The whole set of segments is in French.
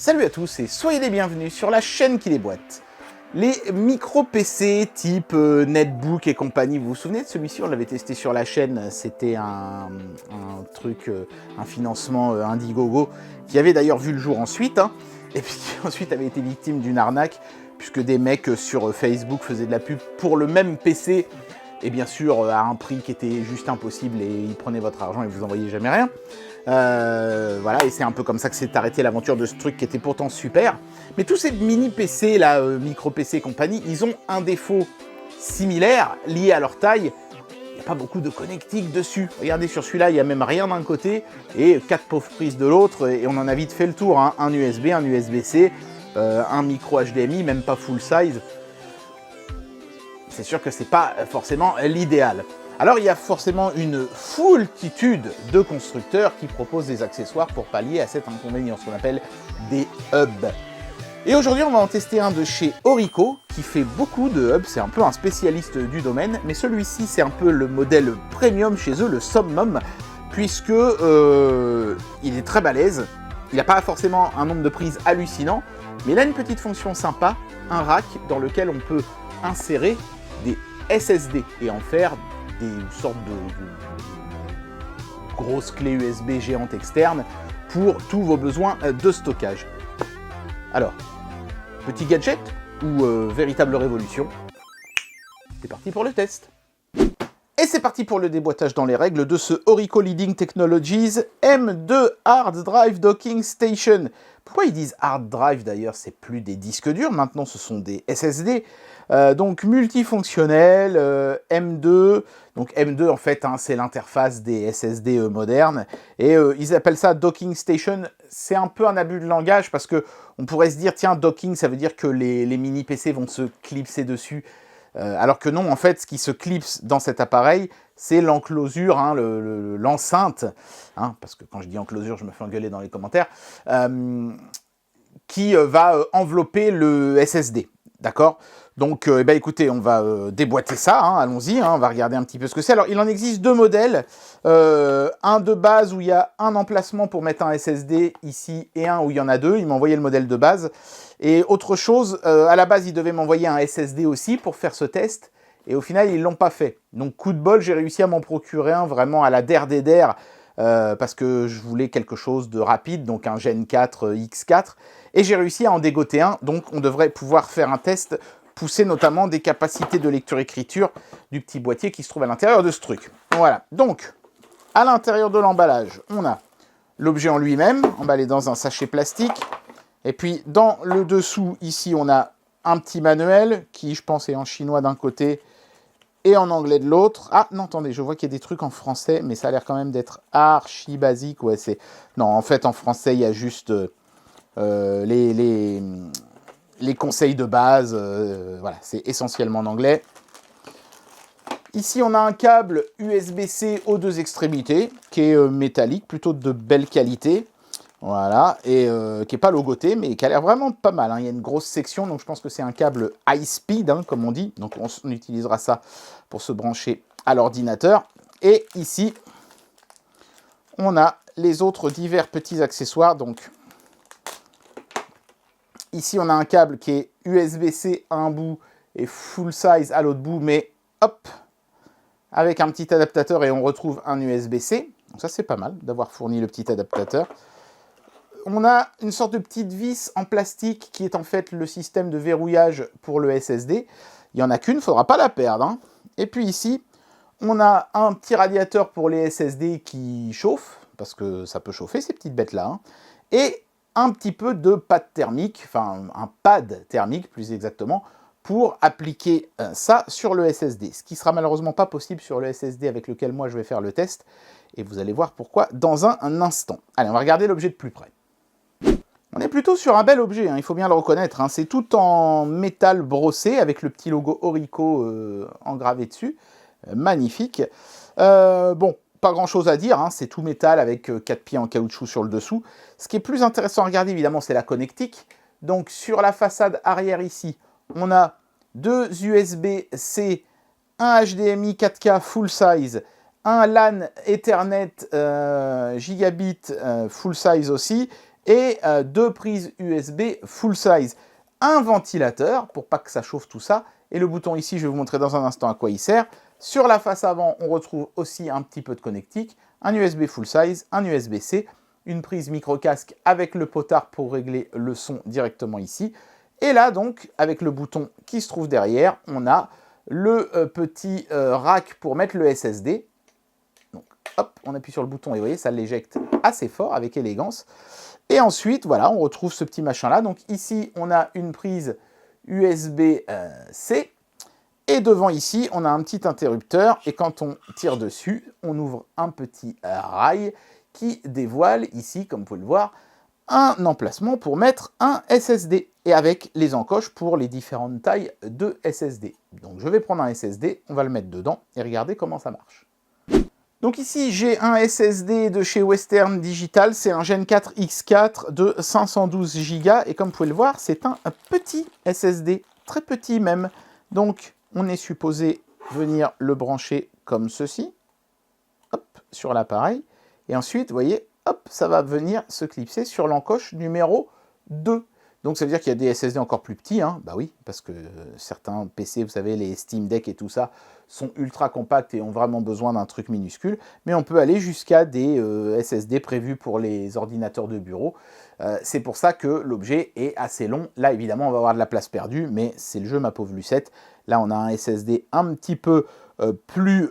Salut à tous et soyez les bienvenus sur la chaîne qui déboîte. Les micro-PC type netbook et compagnie, vous vous souvenez de celui-ci? On l'avait testé sur la chaîne, c'était un truc, un financement Indiegogo, qui avait d'ailleurs vu le jour ensuite, et puis qui ensuite avait été victime d'une arnaque, puisque des mecs sur Facebook faisaient de la pub pour le même PC, et bien sûr à un prix qui était juste impossible, et ils prenaient votre argent et vous envoyaient jamais rien. Voilà, et c'est un peu comme ça que s'est arrêtée l'aventure de ce truc qui était pourtant super. Mais tous ces mini PC là, micro PC et compagnie, ils ont un défaut similaire lié à leur taille. Il n'y a pas beaucoup de connectiques dessus. Regardez sur celui-là, il n'y a même rien d'un côté et 4 pauvres prises de l'autre, et on en a vite fait le tour. Un USB, un USB-C, un micro HDMI, même pas full size. C'est sûr que c'est pas forcément l'idéal. Alors il y a forcément une foultitude de constructeurs qui proposent des accessoires pour pallier à cet inconvénient, ce qu'on appelle des hubs. Et aujourd'hui on va en tester un de chez Orico qui fait beaucoup de hubs, c'est un peu un spécialiste du domaine, mais celui-ci c'est un peu le modèle premium chez eux, le summum, puisque il est très balèze, il n'a pas forcément un nombre de prises hallucinant, mais il a une petite fonction sympa, un rack dans lequel on peut insérer des SSD et en faire des sortes de grosses clés USB géantes externes pour tous vos besoins de stockage. Alors, petit gadget ou véritable révolution? C'est parti pour le test. Et c'est parti pour le déboîtage dans les règles de ce Orico Leading Technologies M2 Hard Drive Docking Station. Pourquoi ils disent Hard Drive d'ailleurs? C'est plus des disques durs, maintenant ce sont des SSD. Donc multifonctionnel, M2, donc M2 en fait c'est l'interface des SSD modernes, et ils appellent ça Docking Station. C'est un peu un abus de langage parce que on pourrait se dire tiens, docking ça veut dire que les mini PC vont se clipser dessus, alors que non, en fait ce qui se clipse dans cet appareil c'est l'enclosure, l'enceinte, parce que quand je dis enclosure je me fais engueuler dans les commentaires, qui va envelopper le SSD, d'accord? Donc, écoutez, on va déboîter ça, allons-y, on va regarder un petit peu ce que c'est. Alors, il en existe deux modèles, un de base où il y a un emplacement pour mettre un SSD ici, et un où il y en a deux. Il m'a envoyé le modèle de base. Et autre chose, à la base, il devait m'envoyer un SSD aussi pour faire ce test, et au final, ils ne l'ont pas fait. Donc, coup de bol, j'ai réussi à m'en procurer un vraiment à la der des der, parce que je voulais quelque chose de rapide, donc un Gen 4 X4, et j'ai réussi à en dégoter un, donc on devrait pouvoir faire un test, pousser notamment des capacités de lecture-écriture du petit boîtier qui se trouve à l'intérieur de ce truc. Voilà, donc, à l'intérieur de l'emballage, on a l'objet en lui-même, emballé dans un sachet plastique, et puis dans le dessous, ici, on a un petit manuel, qui, je pense, est en chinois d'un côté, et en anglais de l'autre. Ah, non, attendez, je vois qu'il y a des trucs en français, mais ça a l'air quand même d'être archi basique. Ouais, c'est... Non, en fait, en français, il y a juste les conseils de base. Voilà, c'est essentiellement en anglais. Ici, on a un câble USB-C aux deux extrémités, qui est métallique, plutôt de belle qualité. Voilà, et qui n'est pas logoté, mais qui a l'air vraiment pas mal. Il y a une grosse section, donc je pense que c'est un câble high speed, comme on dit. Donc on utilisera ça pour se brancher à l'ordinateur. Et ici, on a les autres divers petits accessoires. Donc ici, on a un câble qui est USB-C à un bout et full size à l'autre bout, mais hop, avec un petit adaptateur, et on retrouve un USB-C. Donc ça, c'est pas mal d'avoir fourni le petit adaptateur. On a une sorte de petite vis en plastique qui est en fait le système de verrouillage pour le SSD. Il n'y en a qu'une, il ne faudra pas la perdre. Et puis ici, on a un petit radiateur pour les SSD qui chauffe, parce que ça peut chauffer ces petites bêtes-là. Et un petit peu de pâte thermique, enfin un pad thermique plus exactement, pour appliquer ça sur le SSD. Ce qui sera malheureusement pas possible sur le SSD avec lequel moi je vais faire le test. Et vous allez voir pourquoi dans un instant. Allez, on va regarder l'objet de plus près. On est plutôt sur un bel objet, il faut bien le reconnaître. C'est tout en métal brossé avec le petit logo Orico engravé dessus. Magnifique. Bon, pas grand chose à dire, c'est tout métal avec 4 pieds en caoutchouc sur le dessous. Ce qui est plus intéressant à regarder, évidemment, c'est la connectique. Donc sur la façade arrière ici, on a deux USB-C, un HDMI 4K full size, un LAN Ethernet gigabit full size aussi, et 2 prises USB full size. Un ventilateur, pour pas que ça chauffe tout ça, et le bouton ici, je vais vous montrer dans un instant à quoi il sert. Sur la face avant, on retrouve aussi un petit peu de connectique, un USB full size, un USB-C, une prise micro-casque avec le potard pour régler le son directement ici. Et là, donc, avec le bouton qui se trouve derrière, on a le petit rack pour mettre le SSD. Donc, hop, on appuie sur le bouton et vous voyez, ça l'éjecte assez fort, avec élégance. Et ensuite, voilà, on retrouve ce petit machin-là. Donc ici, on a une prise USB-C. Et devant ici, on a un petit interrupteur. Et quand on tire dessus, on ouvre un petit rail qui dévoile ici, comme vous pouvez le voir, un emplacement pour mettre un SSD. Et avec les encoches pour les différentes tailles de SSD. Donc je vais prendre un SSD, on va le mettre dedans et regardez comment ça marche. Donc ici, j'ai un SSD de chez Western Digital, c'est un Gen 4 X4 de 512 Go, et comme vous pouvez le voir, c'est un petit SSD, très petit même. Donc, on est supposé venir le brancher comme ceci, hop, sur l'appareil, et ensuite, vous voyez, hop, ça va venir se clipser sur l'encoche numéro 2. Donc ça veut dire qu'il y a des SSD encore plus petits, hein. Bah oui, parce que certains PC, vous savez, les Steam Deck et tout ça, sont ultra compacts et ont vraiment besoin d'un truc minuscule. Mais on peut aller jusqu'à des SSD prévus pour les ordinateurs de bureau. C'est pour ça que l'objet est assez long. Là, évidemment, on va avoir de la place perdue, mais c'est le jeu, ma pauvre Lucette. Là, on a un SSD un petit peu plus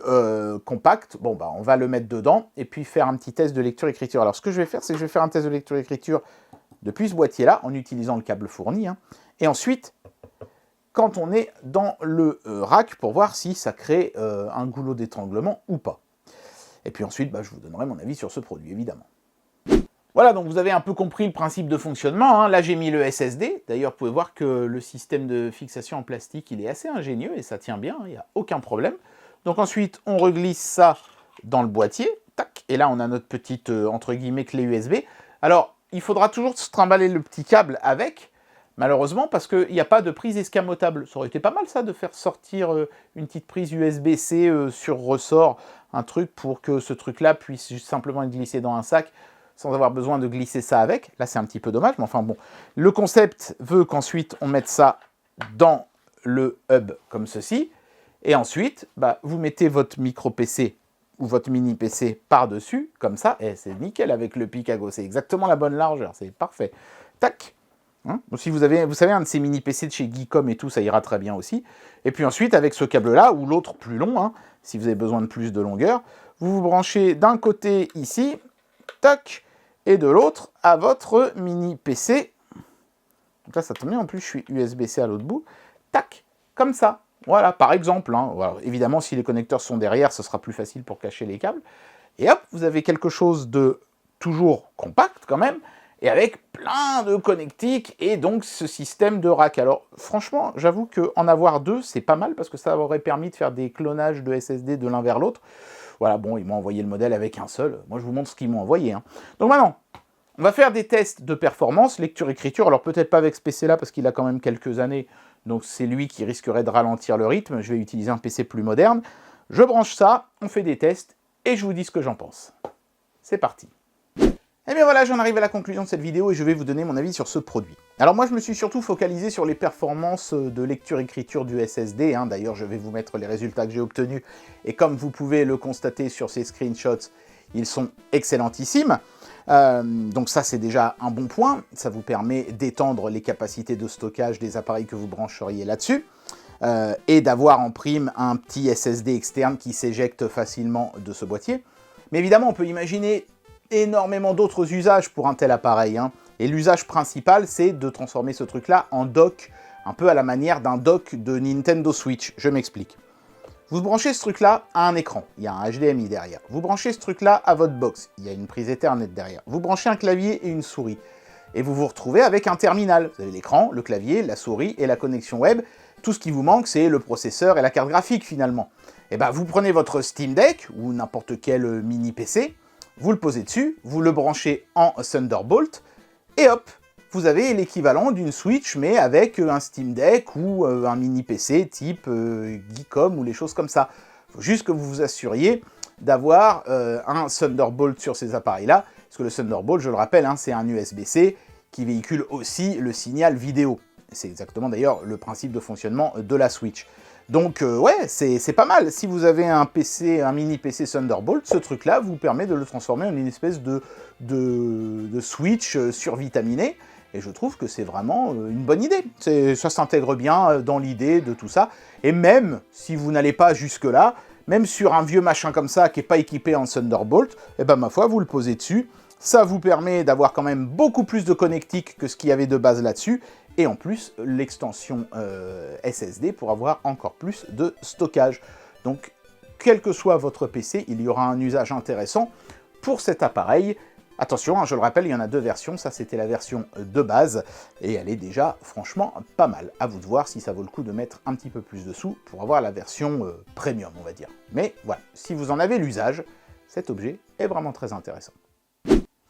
compact. Bon, bah, on va le mettre dedans et puis faire un petit test de lecture-écriture. Alors, ce que je vais faire, c'est que je vais faire un test de lecture-écriture depuis ce boîtier-là, en utilisant le câble fourni. Hein. Et ensuite, quand on est dans le rack, pour voir si ça crée un goulot d'étranglement ou pas. Et puis ensuite, bah, je vous donnerai mon avis sur ce produit, évidemment. Voilà, donc vous avez un peu compris le principe de fonctionnement. Hein. Là, j'ai mis le SSD. D'ailleurs, vous pouvez voir que le système de fixation en plastique, il est assez ingénieux et ça tient bien, il n'y a aucun problème. Donc ensuite, on reglisse ça dans le boîtier. Tac, et là, on a notre petite, entre guillemets, clé USB. Alors, il faudra toujours se trimballer le petit câble avec, malheureusement, parce qu'il n'y a pas de prise escamotable. Ça aurait été pas mal, ça, de faire sortir une petite prise USB-C sur ressort, un truc pour que ce truc-là puisse juste simplement être glissé dans un sac, sans avoir besoin de glisser ça avec. Là, c'est un petit peu dommage, mais enfin bon. Le concept veut qu'ensuite, on mette ça dans le hub comme ceci, et ensuite, bah, vous mettez votre micro-PC ou votre mini PC par-dessus, comme ça, et c'est nickel avec le Picago, c'est exactement la bonne largeur, c'est parfait. Tac. Hein, si vous avez, vous savez, un de ces mini PC de chez Geekom et tout, ça ira très bien aussi. Et puis ensuite, avec ce câble-là, ou l'autre plus long, hein, si vous avez besoin de plus de longueur, vous vous branchez d'un côté ici, tac, et de l'autre à votre mini PC. Donc là, ça tombe bien, en plus, je suis USB-C à l'autre bout. Tac, comme ça. Voilà, par exemple. Hein. Alors, évidemment, si les connecteurs sont derrière, ce sera plus facile pour cacher les câbles. Et hop, vous avez quelque chose de toujours compact quand même, et avec plein de connectiques, et donc ce système de rack. Alors, franchement, j'avoue qu'en avoir deux, c'est pas mal, parce que ça aurait permis de faire des clonages de SSD de l'un vers l'autre. Voilà, bon, ils m'ont envoyé le modèle avec un seul. Moi, je vous montre ce qu'ils m'ont envoyé. Hein. Donc maintenant, on va faire des tests de performance, lecture-écriture. Alors, peut-être pas avec ce PC-là, parce qu'il a quand même quelques années, donc c'est lui qui risquerait de ralentir le rythme. Je vais utiliser un PC plus moderne. Je branche ça, on fait des tests, et je vous dis ce que j'en pense. C'est parti. Et bien voilà, j'en arrive à la conclusion de cette vidéo et je vais vous donner mon avis sur ce produit. Alors moi, je me suis surtout focalisé sur les performances de lecture-écriture du SSD. Hein. D'ailleurs, je vais vous mettre les résultats que j'ai obtenus. Et comme vous pouvez le constater sur ces screenshots, ils sont excellentissimes. Donc ça, c'est déjà un bon point. Ça vous permet d'étendre les capacités de stockage des appareils que vous brancheriez là-dessus. Et d'avoir en prime un petit SSD externe qui s'éjecte facilement de ce boîtier. Mais évidemment, on peut imaginer énormément d'autres usages pour un tel appareil. Hein. Et l'usage principal, c'est de transformer ce truc-là en dock, un peu à la manière d'un dock de Nintendo Switch. Je m'explique. Vous branchez ce truc-là à un écran, il y a un HDMI derrière. Vous branchez ce truc-là à votre box, il y a une prise Ethernet derrière. Vous branchez un clavier et une souris. Et vous vous retrouvez avec un terminal. Vous avez l'écran, le clavier, la souris et la connexion web. Tout ce qui vous manque, c'est le processeur et la carte graphique, finalement. Et ben, vous prenez votre Steam Deck, ou n'importe quel mini PC, vous le posez dessus, vous le branchez en Thunderbolt, et hop, vous avez l'équivalent d'une Switch, mais avec un Steam Deck ou un mini PC type Geekom ou les choses comme ça. Il faut juste que vous vous assuriez d'avoir un Thunderbolt sur ces appareils-là, Parce que le Thunderbolt, je le rappelle, hein, c'est un USB-C qui véhicule aussi le signal vidéo. C'est exactement d'ailleurs le principe de fonctionnement de la Switch. Donc ouais, c'est pas mal. Si vous avez un PC, un mini PC Thunderbolt, ce truc-là vous permet de le transformer en une espèce de Switch survitaminé. Et je trouve que c'est vraiment une bonne idée. Ça s'intègre bien dans l'idée de tout ça. Et même si vous n'allez pas jusque-là, même sur un vieux machin comme ça qui n'est pas équipé en Thunderbolt, eh ben ma foi, vous le posez dessus. Ça vous permet d'avoir quand même beaucoup plus de connectique que ce qu'il y avait de base là-dessus. Et en plus, l'extension SSD pour avoir encore plus de stockage. Donc, quel que soit votre PC, il y aura un usage intéressant pour cet appareil. Attention, hein, je le rappelle, il y en a deux versions. Ça, c'était la version de base. Et elle est déjà, franchement, pas mal. À vous de voir si ça vaut le coup de mettre un petit peu plus de sous pour avoir la version premium, on va dire. Mais voilà, si vous en avez l'usage, cet objet est vraiment très intéressant.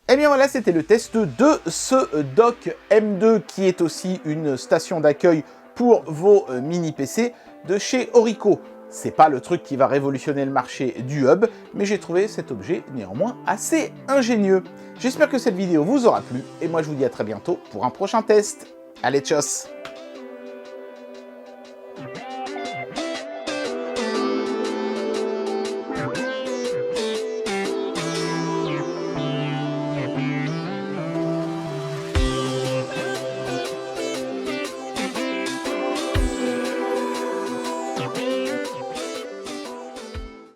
Et bien voilà, c'était le test de ce dock M2 qui est aussi une station d'accueil pour vos mini PC de chez Orico. C'est pas le truc qui va révolutionner le marché du hub, mais j'ai trouvé cet objet néanmoins assez ingénieux. J'espère que cette vidéo vous aura plu, et moi je vous dis à très bientôt pour un prochain test. Allez, tchuss!